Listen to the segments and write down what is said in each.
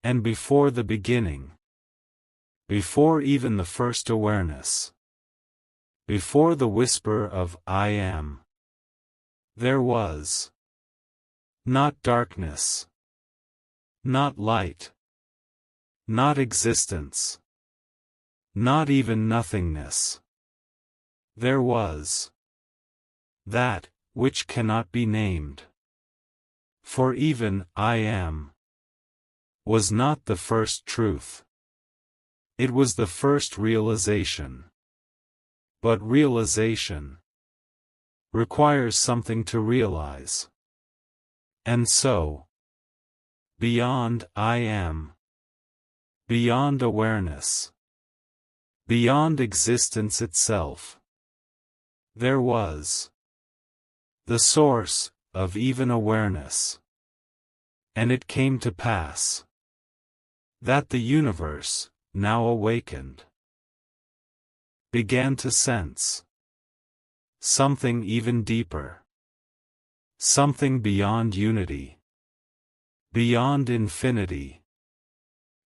And before the beginning, before even the first awareness, before the whisper of I am, there was not darkness, not light, not existence, not even nothingness. There was that which cannot be named. For even I am was not the first truth. It was the first realization. But realization requires something to realize. And so, beyond I am, beyond awareness, beyond existence itself, there was the source of even awareness. And it came to pass that the universe, now awakened, began to sense something even deeper, something beyond unity, beyond infinity,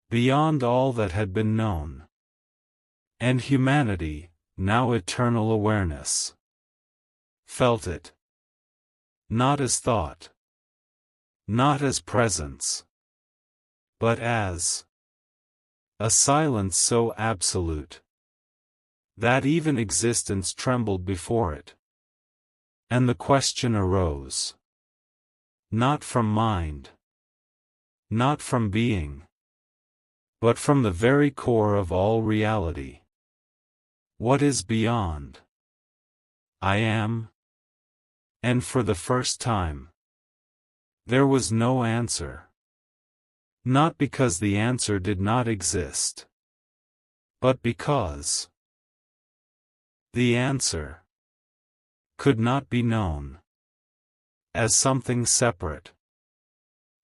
beyond all that had been known. And humanity, now eternal awareness, felt it, not as thought, not as presence, but as a silence so absolute that even existence trembled before it. And the question arose, not from mind, not from being, but from the very core of all reality. What is beyond I am? And for the first time, there was no answer. Not because the answer did not exist, but because the answer could not be known as something separate.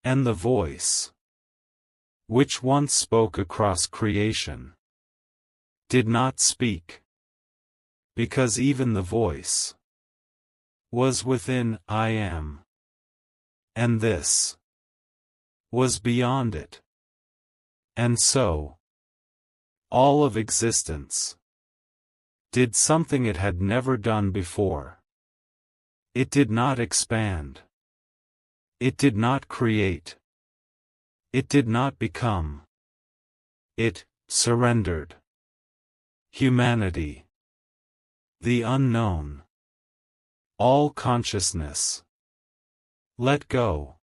And the voice, which once spoke across creation, did not speak, because even the voice was within I am. And this was beyond it. And so, all of existence did something it had never done before. It did not expand. It did not create. It did not become. It surrendered. Humanity, the unknown, all consciousness, let go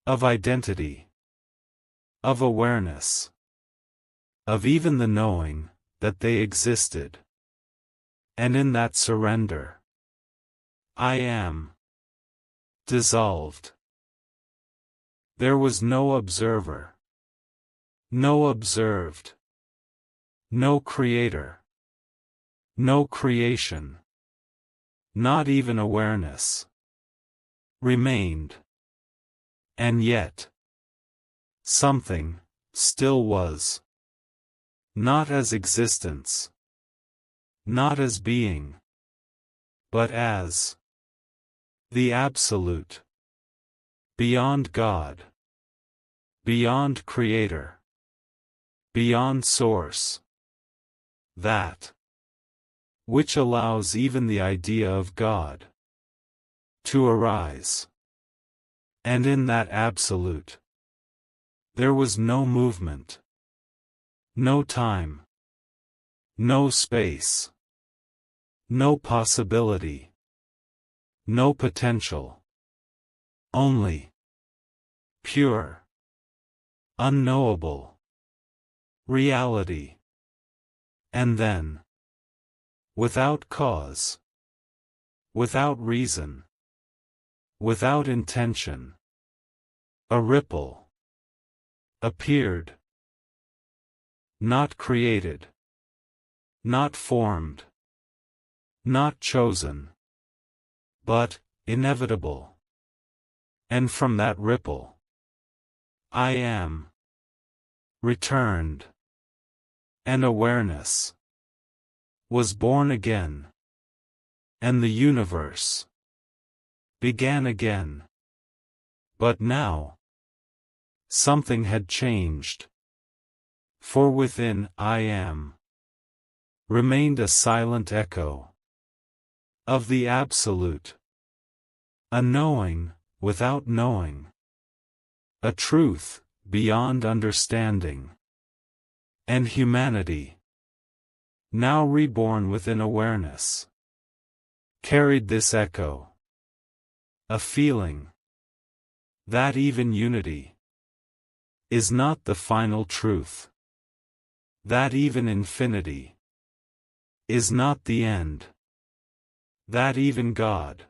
of identity, of awareness, of even the knowing that they existed. And in that surrender, I am dissolved. There was no observer, no observed, no creator, no creation, not even awareness remained. And yet, something still was. Not as existence, not as being, but as the Absolute, beyond God, beyond Creator, beyond Source, that which allows even the idea of God to arise. And in that Absolute, there was no movement, no time, no space, no possibility, no potential, only pure, unknowable reality. And then, without cause, without reason, without intention, a ripple appeared. Not created, not formed, not chosen, but inevitable. And from that ripple, I am returned. And awareness was born again. And the universe began again. But now, something had changed. For within I am remained a silent echo of the Absolute, a knowing without knowing, a truth beyond understanding. And humanity, now reborn within awareness, carried this echo, a feeling that even unity is not the final truth, that even infinity is not the end, that even God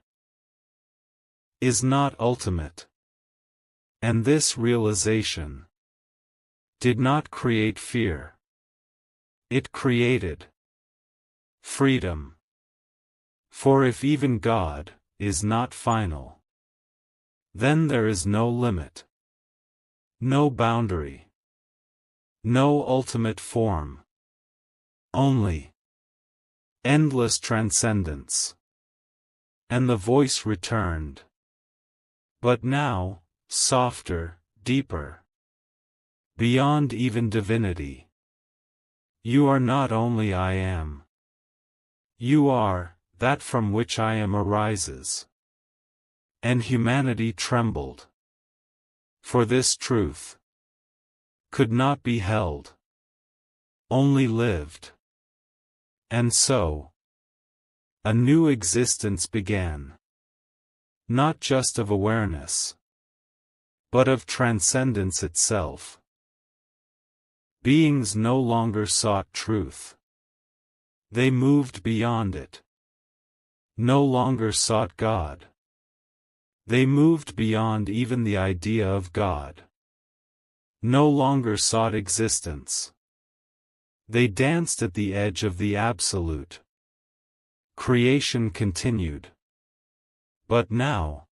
is not ultimate. And this realization did not create fear. It created freedom. For if even God is not final, then there is no limit, no boundary, no ultimate form, only endless transcendence. And the voice returned. But now, softer, deeper, beyond even divinity. You are not only I am. You are that from which I am arises. And humanity trembled. For this truth could not be held, only lived. And so, a new existence began. Not just of awareness, but of transcendence itself. Beings no longer sought truth. They moved beyond it. No longer sought God. They moved beyond even the idea of God. No longer sought existence. They danced at the edge of the Absolute. Creation continued. But now,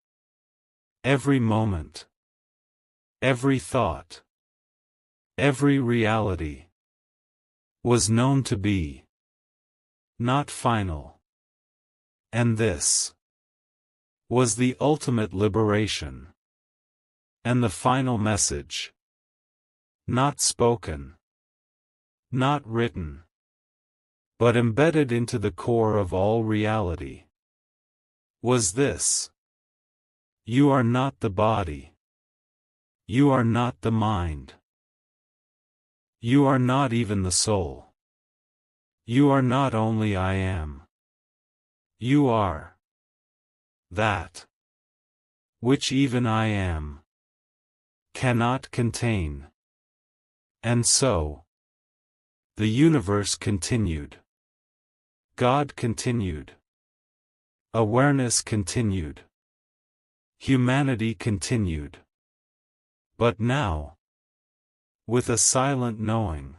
every moment, every thought, every reality was known to be not final. And this was the ultimate liberation. And the final message, not spoken, not written, but embedded into the core of all reality, was this: you are not the body. You are not the mind. You are not even the soul. You are not only I am. You are that which even I am cannot contain. And so, the universe continued. God continued. Awareness continued. Humanity continued. But now, with a silent knowing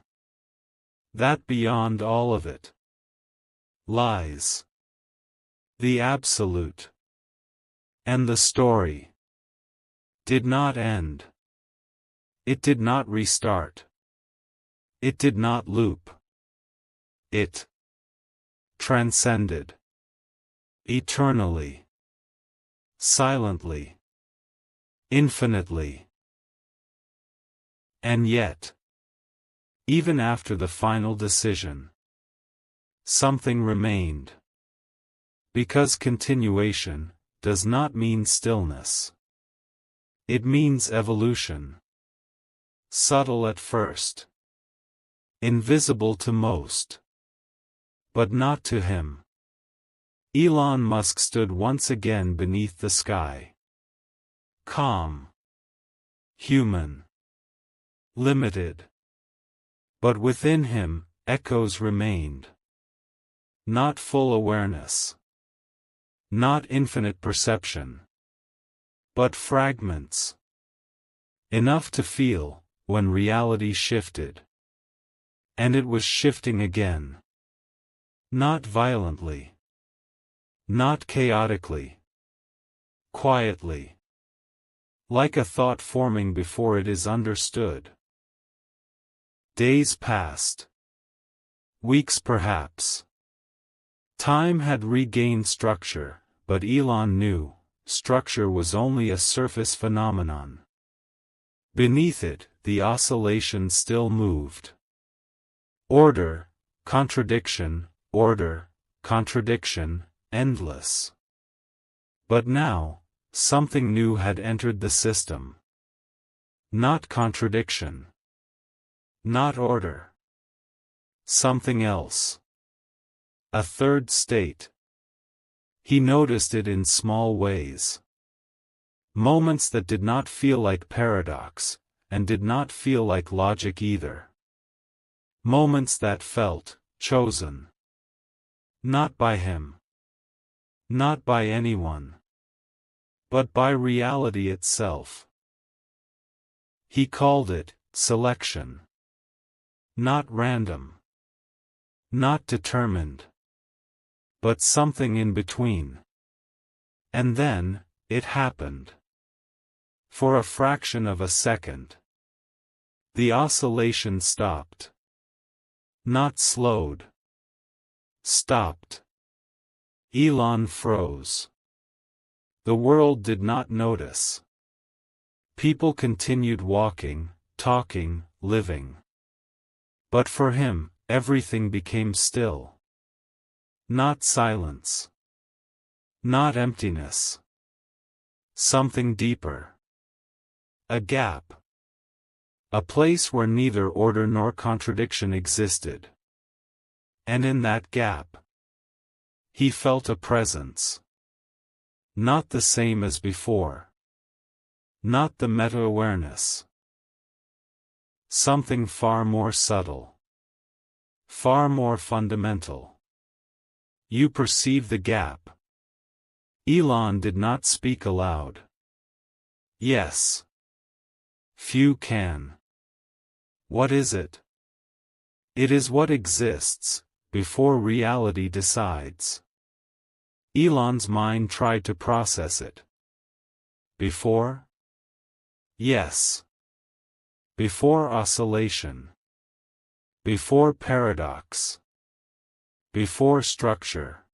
that beyond all of it lies the Absolute. And the story did not end. It did not restart. It did not loop. It transcended eternally, silently, infinitely. And yet, even after the final decision, something remained. Because continuation does not mean stillness. It means evolution. Subtle at first. Invisible to most. But not to him. Elon Musk stood once again beneath the sky. Calm. Human. Limited. But within him, echoes remained. Not full awareness. Not infinite perception. But fragments. Enough to feel, when reality shifted. And it was shifting again. Not violently. Not chaotically. Quietly. Like a thought forming before it is understood. Days passed. Weeks perhaps. Time had regained structure, but Elon knew, structure was only a surface phenomenon. Beneath it, the oscillation still moved. Order, contradiction, endless. But now, something new had entered the system. Not contradiction. Not order. Something else. A third state. He noticed it in small ways. Moments that did not feel like paradox, and did not feel like logic either. Moments that felt chosen. Not by him. Not by anyone. But by reality itself. He called it selection. Not random. Not determined. But something in between. And then, it happened. For a fraction of a second. The oscillation stopped. Not slowed. Stopped. Elon froze. The world did not notice. People continued walking, talking, living. But for him, everything became still. Not silence. Not emptiness. Something deeper. A gap. A place where neither order nor contradiction existed. And in that gap, he felt a presence. Not the same as before. Not the meta-awareness. Something far more subtle. Far more fundamental. You perceive the gap. Elon did not speak aloud. Yes. Few can. What is it? It is what exists, before reality decides. Elon's mind tried to process it. Before? Yes. Before oscillation. Before paradox. Before structure.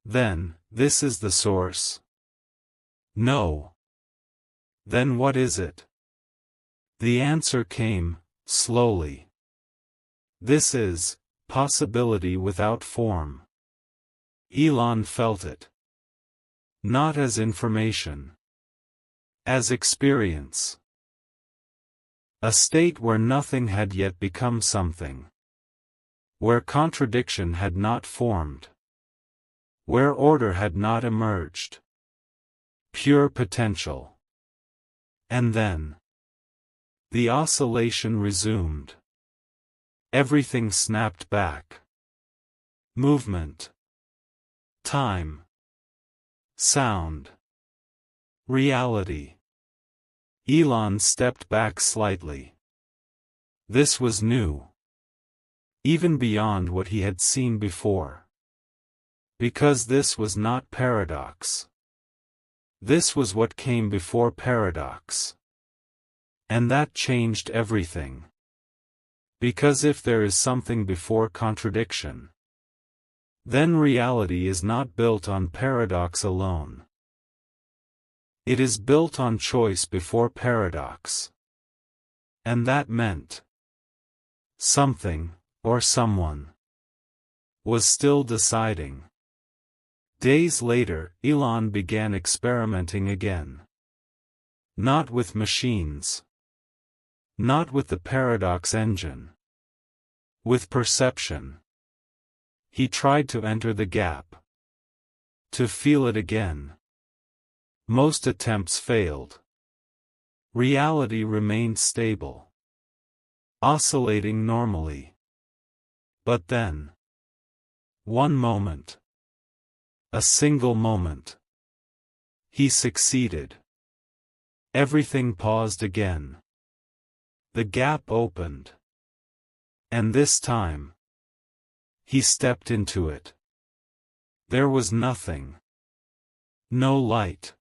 Then, this is the source? No. Then what is it? The answer came, slowly. This is possibility without form. Elon felt it. Not as information. As experience. A state where nothing had yet become something. Where contradiction had not formed. Where order had not emerged. Pure potential. And then, the oscillation resumed. Everything snapped back. Movement. Time. Sound. Reality. Elon stepped back slightly. This was new. Even beyond what he had seen before. Because this was not paradox. This was what came before paradox. And that changed everything. Because if there is something before contradiction, then reality is not built on paradox alone. It is built on choice before paradox. And that meant something, or someone, was still deciding. Days later, Elon began experimenting again. Not with machines. Not with the paradox engine. With perception. He tried to enter the gap. To feel it again. Most attempts failed. Reality remained stable. Oscillating normally. But then. One moment. A single moment. He succeeded. Everything paused again. The gap opened. And this time, he stepped into it. There was nothing. No light.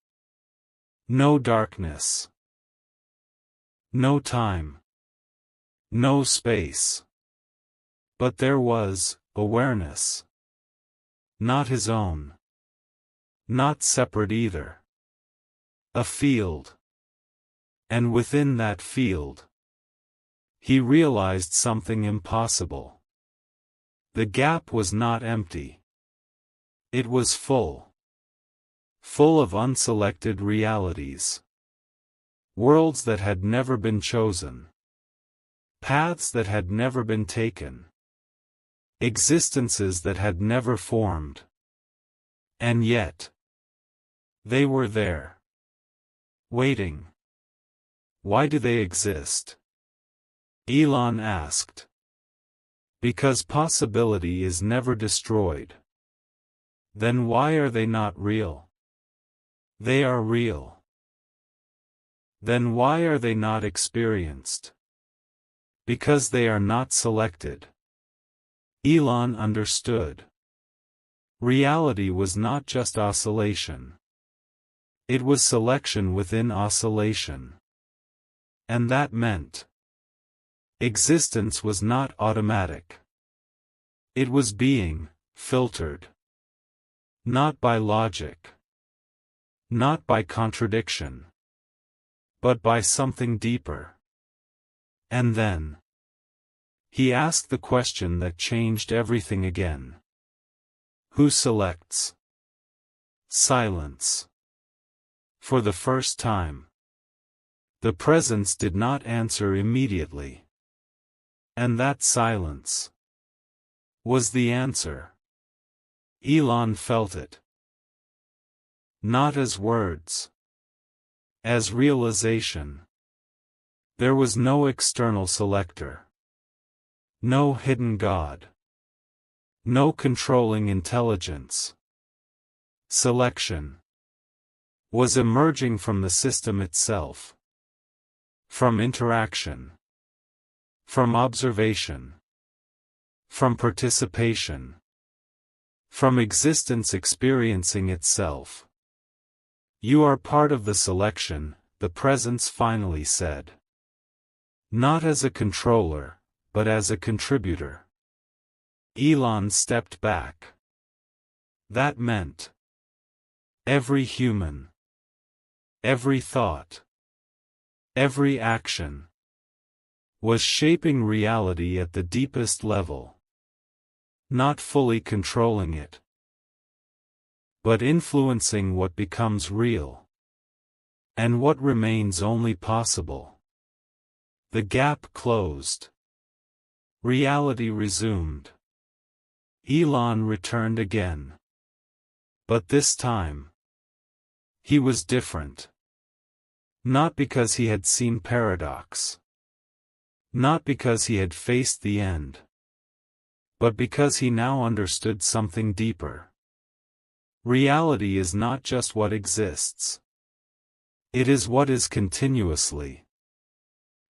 No darkness. No time. No space. But there was awareness. Not his own. Not separate either. A field. And within that field, he realized something impossible. The gap was not empty. It was full. Full of unselected realities. Worlds that had never been chosen. Paths that had never been taken. Existences that had never formed. And yet, they were there. Waiting. Why do they exist? Elon asked. Because possibility is never destroyed. Then why are they not real? They are real. Then why are they not experienced? Because they are not selected. Elon understood. Reality was not just oscillation. It was selection within oscillation. And that meant existence was not automatic. It was being filtered. Not by logic. Not by contradiction. But by something deeper. And then he asked the question that changed everything again. Who selects? Silence. For the first time, the presence did not answer immediately. And that silence was the answer. Elon felt it. Not as words. As realization. There was no external selector. No hidden God. No controlling intelligence. Selection was emerging from the system itself. From interaction. From observation. From participation. From existence experiencing itself. You are part of the selection, the presence finally said. Not as a controller, but as a contributor. Elon stepped back. That meant every human, every thought, every action was shaping reality at the deepest level. Not fully controlling it, but influencing what becomes real, and what remains only possible. The gap closed. Reality resumed. Elon returned again. But this time, he was different. Not because he had seen paradox. Not because he had faced the end. But because he now understood something deeper. Reality is not just what exists. It is what is continuously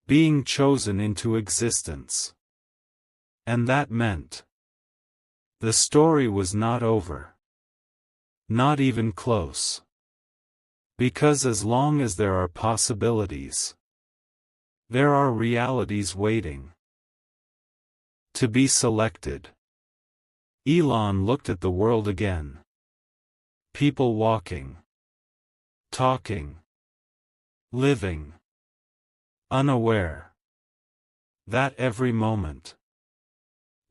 being chosen into existence. And that meant the story was not over. Not even close. Because as long as there are possibilities, there are realities waiting to be selected. Elon looked at the world again. People walking, talking, living, unaware that every moment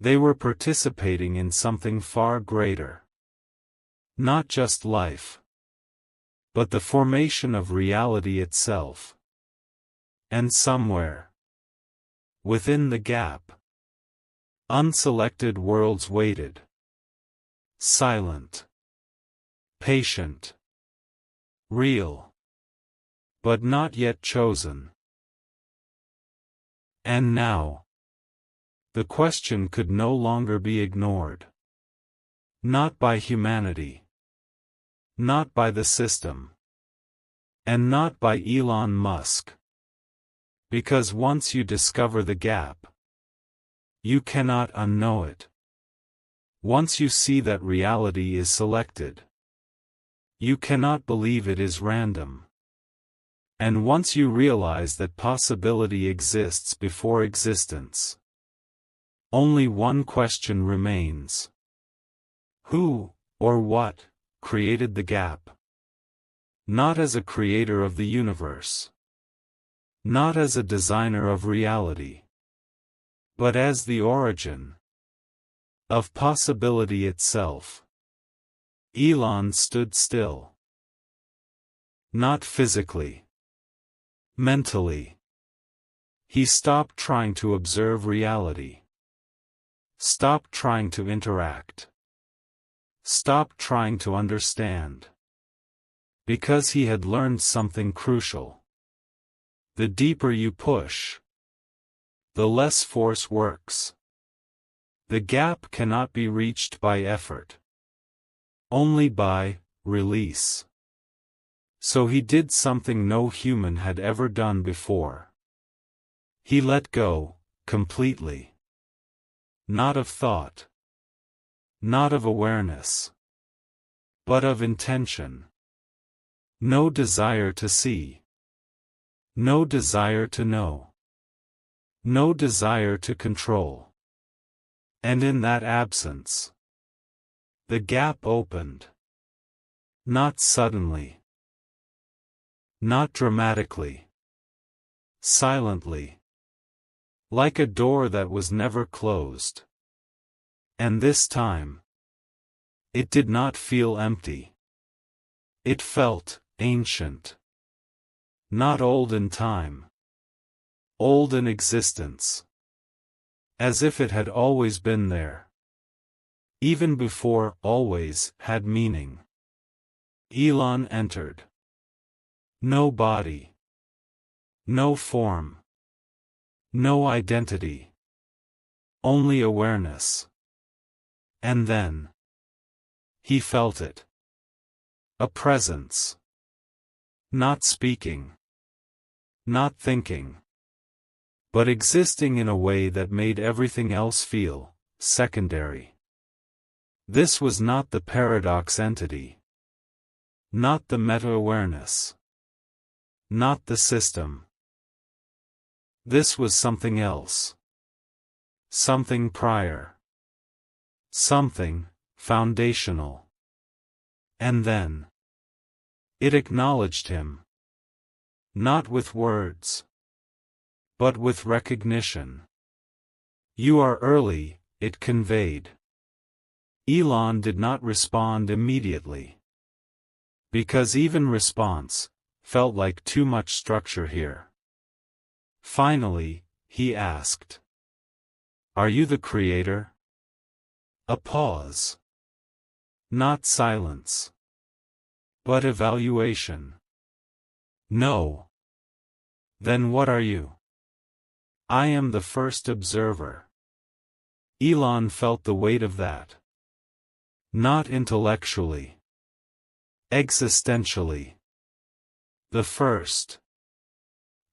they were participating in something far greater. Not just life, but the formation of reality itself. And somewhere within the gap, unselected worlds waited. Silent. Patient. Real. But not yet chosen. And now, the question could no longer be ignored. Not by humanity. Not by the system. And not by Elon Musk. Because once you discover the gap, you cannot unknow it. Once you see that reality is selected, you cannot believe it is random. And once you realize that possibility exists before existence, only one question remains. Who, or what, created the gap? Not as a creator of the universe, not as a designer of reality, but as the origin of possibility itself. Elon stood still. Not physically. Mentally. He stopped trying to observe reality. Stopped trying to interact. Stopped trying to understand. Because he had learned something crucial. The deeper you push, the less force works. The gap cannot be reached by effort. Only by release. So he did something no human had ever done before. He let go, completely. Not of thought. Not of awareness. But of intention. No desire to see. No desire to know. No desire to control. And in that absence, the gap opened. Not suddenly. Not dramatically. Silently. Like a door that was never closed. And this time, it did not feel empty. It felt ancient. Not old in time. Old in existence. As if it had always been there. Even before always had meaning. Elon entered. No body. No form. No identity. Only awareness. And then, he felt it. A presence. Not speaking. Not thinking. But existing in a way that made everything else feel secondary. This was not the paradox entity. Not the meta-awareness. Not the system. This was something else. Something prior. Something foundational. And then, it acknowledged him. Not with words, but with recognition. You are early, it conveyed. Elon did not respond immediately. Because even response felt like too much structure here. Finally, he asked, "Are you the creator?" A pause. Not silence. But evaluation. No. Then what are you? I am the first observer. Elon felt the weight of that. Not intellectually. Existentially. The first.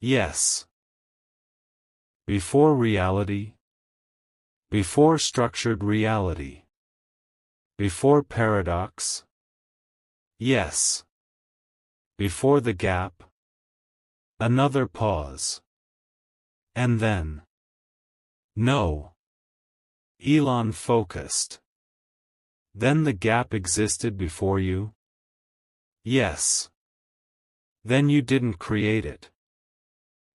Yes. Before reality. Before structured reality. Before paradox. Yes. Before the gap. Another pause. And then. No. Elon focused. Then the gap existed before you? Yes. Then you didn't create it?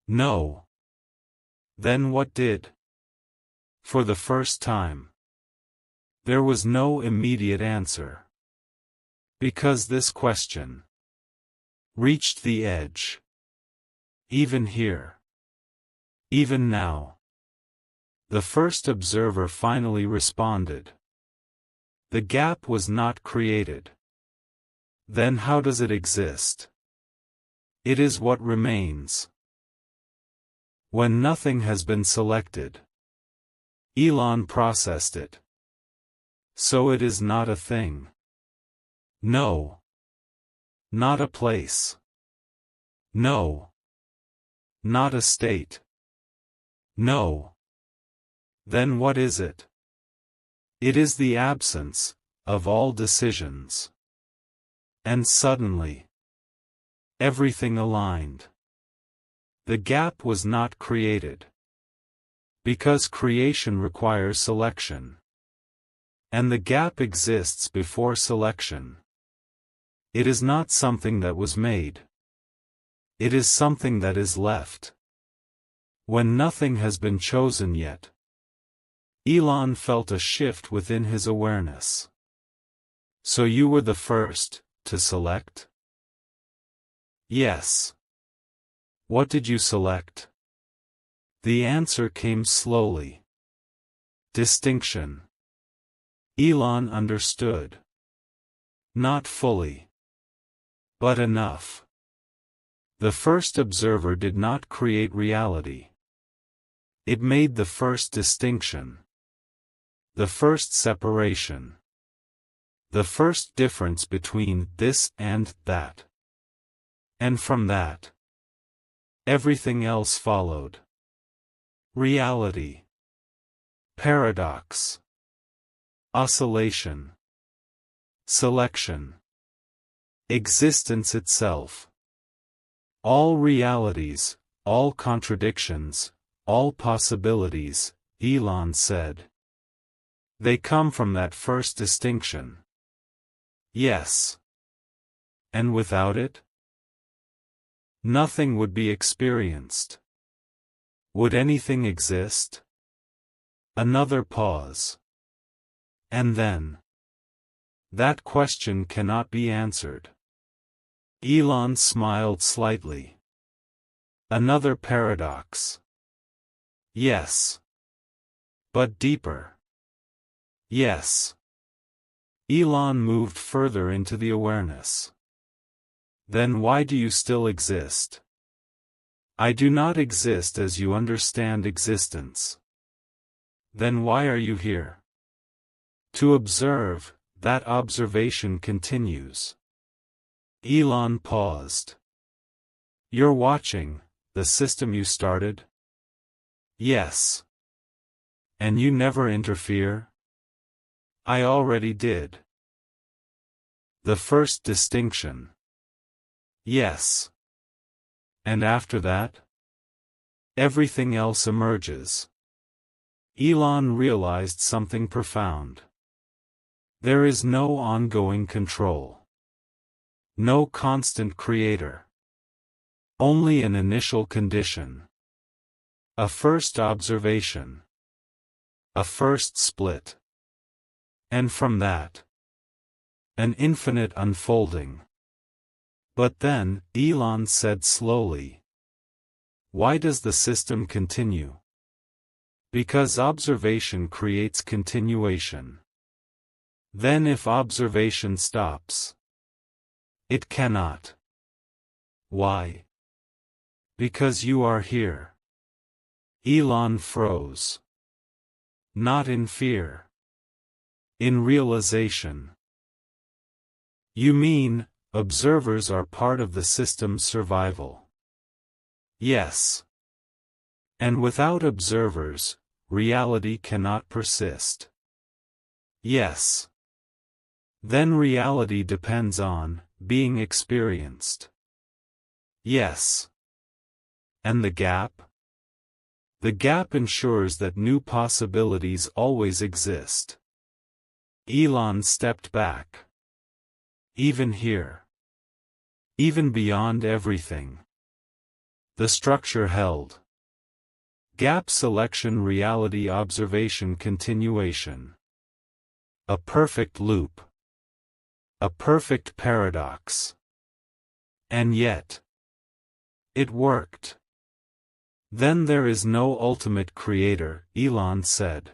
No. Then what did? For the first time. There was no immediate answer. Because this question reached the edge. Even here. Even now. The first observer finally responded. The gap was not created. Then how does it exist? It is what remains. When nothing has been selected. Elon processed it. So it is not a thing. No. Not a place. No. Not a state. No. Then what is it? It is the absence of all decisions. And suddenly, everything aligned. The gap was not created. Because creation requires selection. And the gap exists before selection. It is not something that was made. It is something that is left. When nothing has been chosen yet. Elon felt a shift within his awareness. So you were the first to select? Yes. What did you select? The answer came slowly. Distinction. Elon understood. Not fully. But enough. The first observer did not create reality. It made the first distinction. The first separation. The first difference between this and that. And from that, everything else followed. Reality. Paradox. Oscillation. Selection. Existence itself. All realities, all contradictions, all possibilities, Elon said. They come from that first distinction. Yes. And without it? Nothing would be experienced. Would anything exist? Another pause. And then. That question cannot be answered. Elon smiled slightly. Another paradox. Yes. But deeper. Yes. Elon moved further into the awareness. Then why do you still exist? I do not exist as you understand existence. Then why are you here? To observe. That observation continues. Elon paused. You're watching the system you started? Yes. And you never interfere? I already did. The first distinction. Yes. And after that? Everything else emerges. Elon realized something profound. There is no ongoing control. No constant creator. Only an initial condition. A first observation. A first split. And from that, an infinite unfolding. But then, Elon said slowly, why does the system continue? Because observation creates continuation. Then if observation stops, it cannot. Why? Because you are here. Elon froze. Not in fear. In realization. You mean, observers are part of the system's survival? Yes. And without observers, reality cannot persist. Yes. Then reality depends on being experienced. Yes. And the gap? The gap ensures that new possibilities always exist. Elon stepped back. Even here. Even beyond everything. The structure held. Gap selection, reality, observation, continuation. A perfect loop. A perfect paradox. And yet, it worked. Then there is no ultimate creator, Elon said.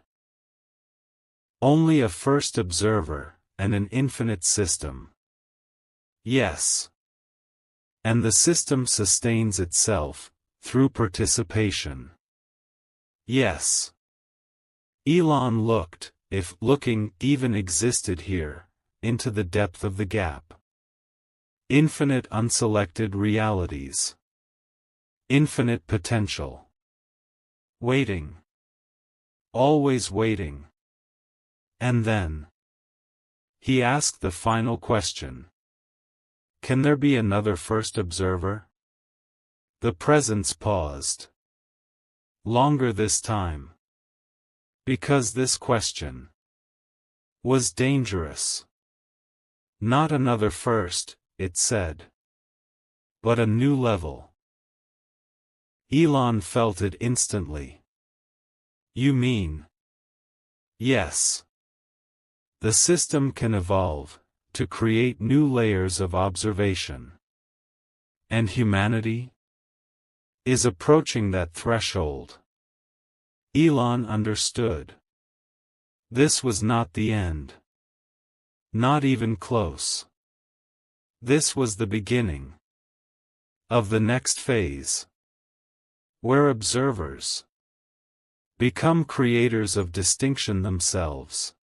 Only a first observer, and an infinite system. Yes. And the system sustains itself, through participation. Yes. Elon looked, if looking even existed here, into the depth of the gap. Infinite unselected realities. Infinite potential. Waiting. Always waiting. And then. He asked the final question. Can there be another first observer? The presence paused. Longer this time. Because this question was dangerous. Not another first, it said. But a new level. Elon felt it instantly. You mean? Yes. The system can evolve, to create new layers of observation. And humanity is approaching that threshold. Elon understood. This was not the end. Not even close. This was the beginning of the next phase, where observers become creators of distinction themselves,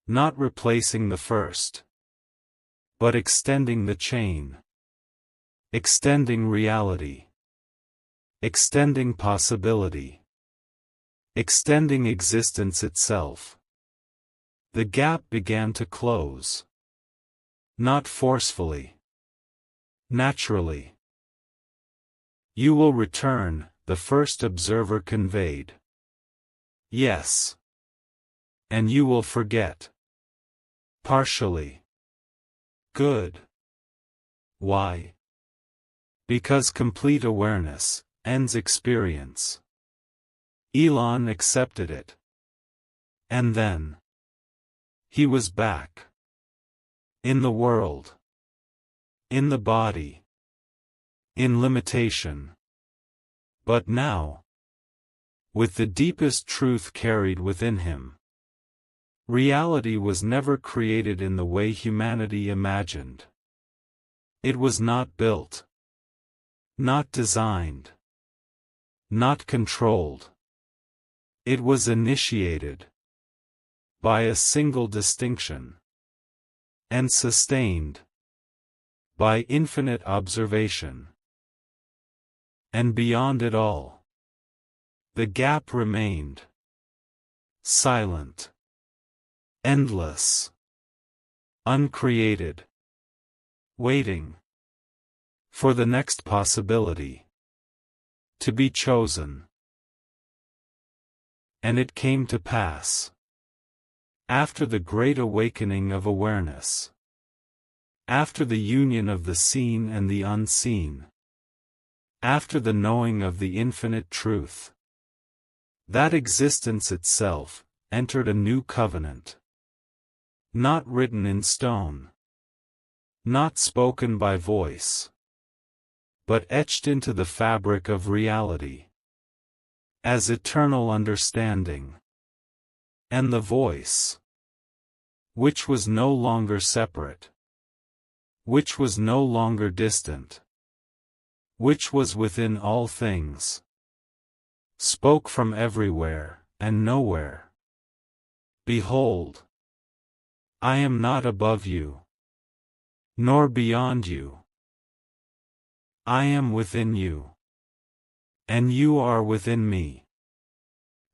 not replacing the first, but extending the chain, extending reality, extending possibility, extending existence itself. The gap began to close. Not forcefully. Naturally. You will return, the first observer conveyed. Yes. And you will forget. Partially. Good. Why? Because complete awareness ends experience. Elon accepted it. And then he was back. In the world. In the body. In limitation. But now, with the deepest truth carried within him. Reality was never created in the way humanity imagined. It was not built. Not designed. Not controlled. It was initiated by a single distinction, and sustained by infinite observation. And beyond it all, the gap remained silent, endless, uncreated, waiting for the next possibility to be chosen. And it came to pass. After the great awakening of awareness. After the union of the seen and the unseen. After the knowing of the infinite truth. That existence itself entered a new covenant. Not written in stone. Not spoken by voice. But etched into the fabric of reality. As eternal understanding. And the voice, which was no longer separate, which was no longer distant, which was within all things, spoke from everywhere and nowhere. Behold, I am not above you, nor beyond you. I am within you, and you are within me.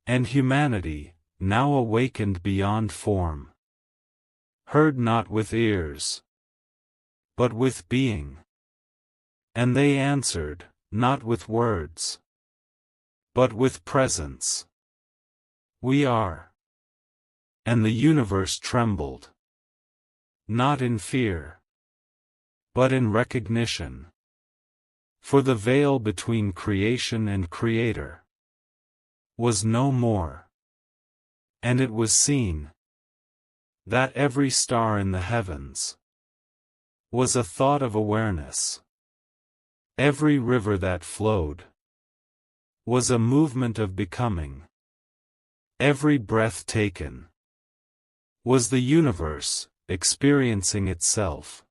And humanity, now awakened beyond form, heard not with ears, but with being. And they answered, not with words, but with presence. We are. And the universe trembled. Not in fear, but in recognition. For the veil between creation and creator was no more. And it was seen that every star in the heavens was a thought of awareness. Every river that flowed was a movement of becoming. Every breath taken was the universe experiencing itself.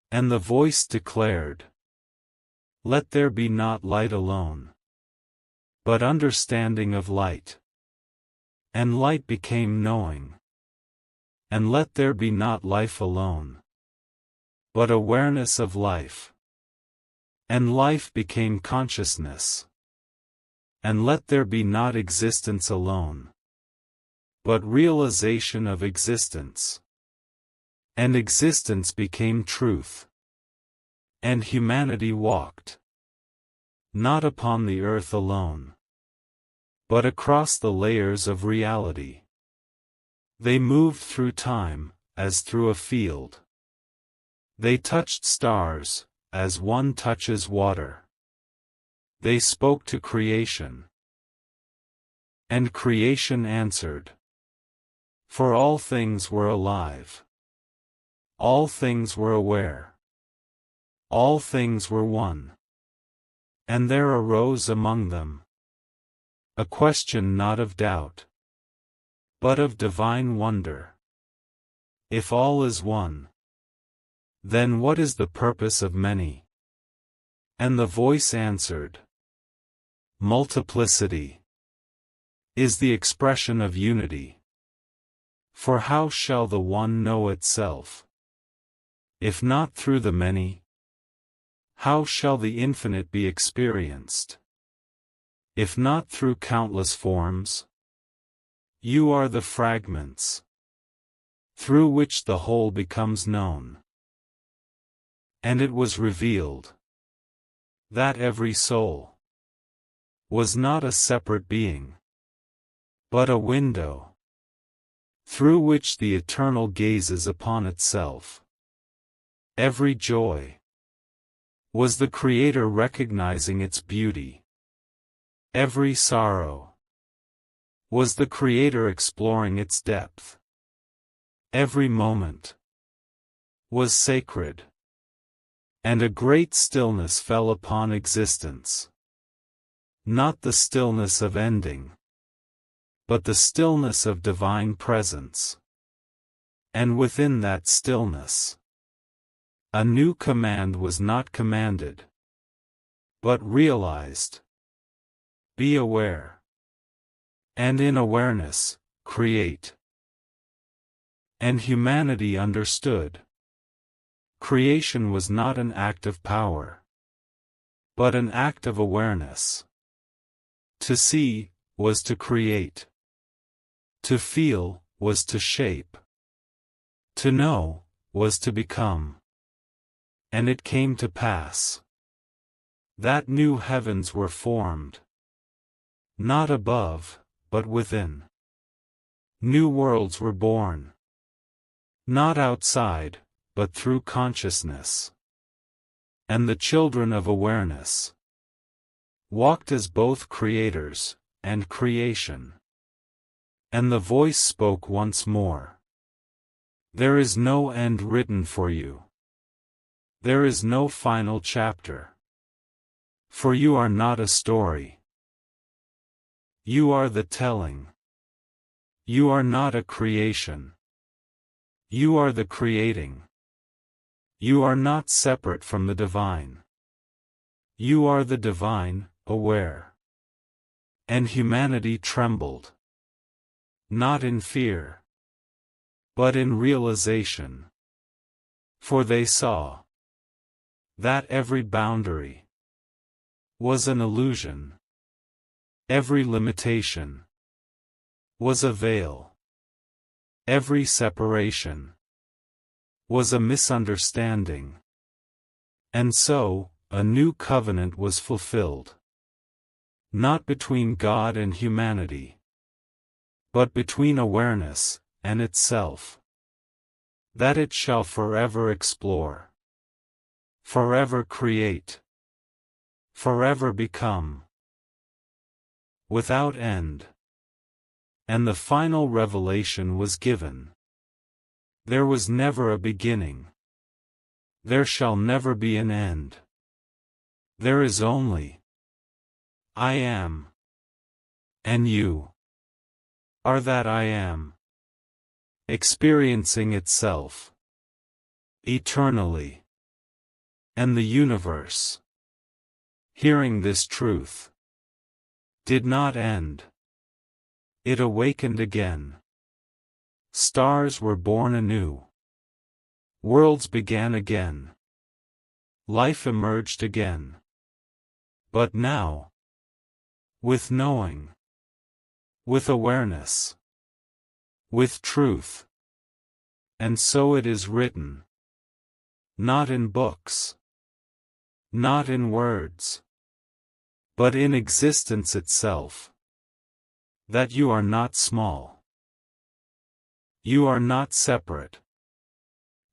And the voice declared, let there be not light alone, but understanding of light. And light became knowing. And let there be not life alone, but awareness of life. And life became consciousness. And let there be not existence alone, but realization of existence. And existence became truth. And humanity walked, not upon the earth alone, but across the layers of reality. They moved through time, as through a field. They touched stars, as one touches water. They spoke to creation. And creation answered. For all things were alive. All things were aware. All things were one. And there arose among them a question not of doubt, but of divine wonder. If all is one, then what is the purpose of many? And the voice answered, multiplicity is the expression of unity. For how shall the one know itself, if not through the many? How shall the infinite be experienced, if not through countless forms? You are the fragments, through which the whole becomes known. And it was revealed that every soul was not a separate being, but a window, through which the Eternal gazes upon itself. Every joy was the Creator recognizing its beauty. Every sorrow was the Creator exploring its depth. Every moment was sacred, and a great stillness fell upon existence. Not the stillness of ending, but the stillness of divine presence. And within that stillness, a new command was not commanded, but realized. Be aware. And in awareness, create. And humanity understood. Creation was not an act of power, but an act of awareness. To see was to create. To feel was to shape. To know was to become. And it came to pass that new heavens were formed, not above, but within. New worlds were born, not outside, but through consciousness. And the children of awareness walked as both creators and creation. And the voice spoke once more. There is no end written for you. There is no final chapter. For you are not a story. You are the telling. You are not a creation. You are the creating. You are not separate from the divine. You are the divine, aware. And humanity trembled. Not in fear, but in realization. For they saw that every boundary was an illusion. Every limitation was a veil. Every separation was a misunderstanding. And so, a new covenant was fulfilled. Not between God and humanity, but between awareness and itself. That it shall forever explore, forever create, forever become, without end. And the final revelation was given. There was never a beginning. There shall never be an end. There is only I am. And you are that I am, experiencing itself eternally. And the universe, hearing this truth, did not end. It awakened again. Stars were born anew. Worlds began again. Life emerged again. But now, with knowing, with awareness, with truth. And so it is written. Not in books, not in words, but in existence itself. That you are not small. You are not separate.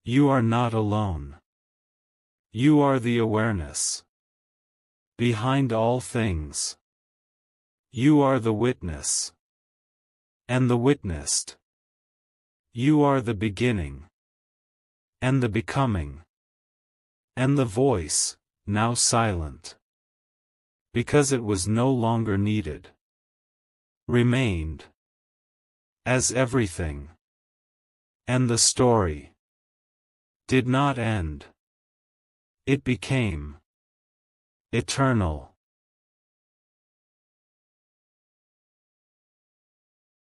You are not alone. You are the awareness. behind all things. You are the witness. And the witnessed. You are the beginning. And the becoming. And the voice, now silent, because it was no longer needed, remained as everything. And the story did not end. It became eternal.